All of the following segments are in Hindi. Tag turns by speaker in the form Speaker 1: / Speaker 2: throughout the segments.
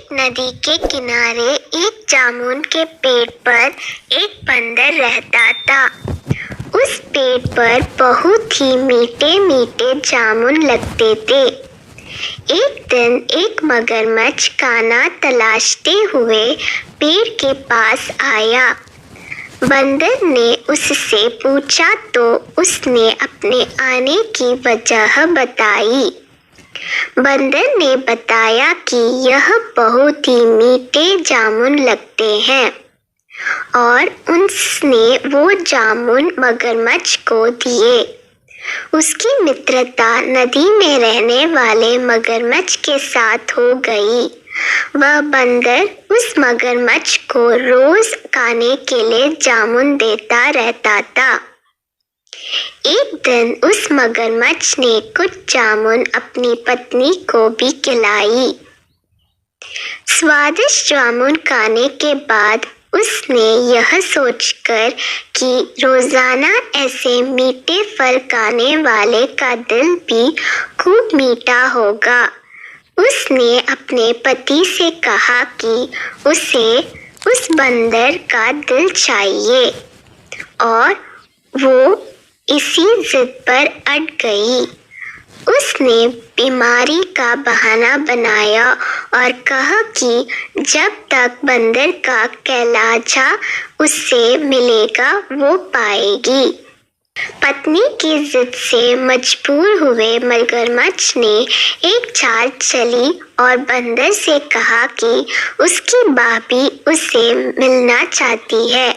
Speaker 1: एक नदी के किनारे एक जामुन के पेड़ पर एक बंदर रहता था। उस पेड़ पर बहुत ही मीठे मीठे जामुन लगते थे। एक दिन एक मगरमच्छ खाना तलाशते हुए पेड़ के पास आया। बंदर ने उससे पूछा तो उसने अपने आने की वजह बताई। बंदर ने बताया कि यह बहुत ही मीठे जामुन लगते हैं और उसने वो जामुन मगरमच्छ को दिए। उसकी मित्रता नदी में रहने वाले मगरमच्छ के साथ हो गई। वह बंदर उस मगरमच्छ को रोज खाने के लिए जामुन देता रहता था। एक दिन उस मगरमच्छ ने कुछ जामुन अपनी पत्नी को भी खिलाई। स्वादिष्ट जामुन खाने के बाद उसने यह सोचकर कि रोजाना ऐसे मीठे फल खाने वाले का दिल भी खूब मीठा होगा। उसने अपने पति से कहा कि उसे उस बंदर का दिल चाहिए और वो इसी जिद पर अड़ गई। उसने बीमारी का बहाना बनाया और कहा कि जब तक बंदर का कहलाजा उससे मिलेगा वो पाएगी। पत्नी की जिद से मजबूर हुए मगरमच्छ ने एक चाल चली और बंदर से कहा कि उसकी भाभी उससे मिलना चाहती है।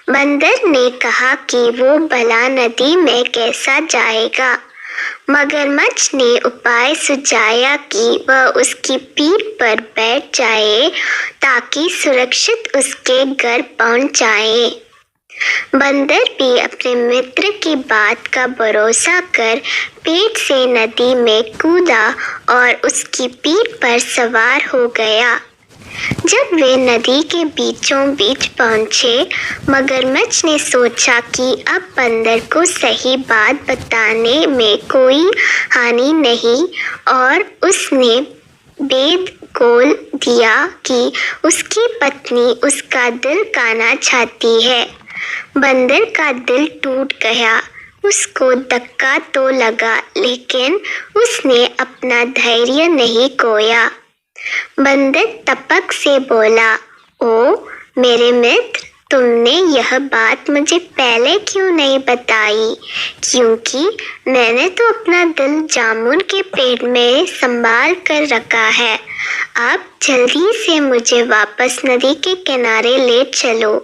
Speaker 1: बंदर ने कहा कि वो भला नदी में कैसा जाएगा। मगरमच्छ ने उपाय सुझाया कि वह उसकी पीठ पर बैठ जाए ताकि सुरक्षित उसके घर पहुंच जाए। बंदर भी अपने मित्र की बात का भरोसा कर पेड़ से नदी में कूदा और उसकी पीठ पर सवार हो गया। जब वे नदी के बीचों बीच पहुंचे, मगरमच्छ ने सोचा कि अब बंदर को सही बात बताने में कोई हानि नहीं और उसने भेद खोल दिया कि उसकी पत्नी उसका दिल खाना चाहती है। बंदर का दिल टूट गया। उसको धक्का तो लगा लेकिन उसने अपना धैर्य नहीं खोया। बंदर तपक से बोला, ओ मेरे मित्र, तुमने यह बात मुझे पहले क्यों नहीं बताई? क्योंकि मैंने तो अपना दिल जामुन के पेड़ में संभाल कर रखा है। आप जल्दी से मुझे वापस नदी के किनारे ले चलो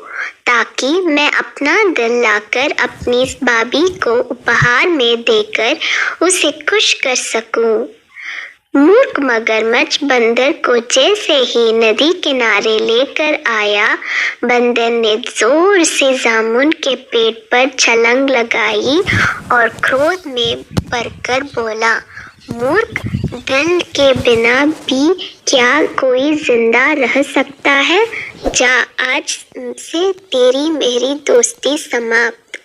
Speaker 1: ताकि मैं अपना दिल लाकर अपनी भाभी को उपहार में देकर उसे खुश कर सकूं। मूर्ख मगरमच्छ बंदर को जैसे ही नदी किनारे लेकर आया, बंदर ने जोर से जामुन के पेड़ पर छलांग लगाई और क्रोध में भरकर बोला, मूर्ख, दिल के बिना भी क्या कोई जिंदा रह सकता है? जा, आज से तेरी मेरी दोस्ती समाप्त।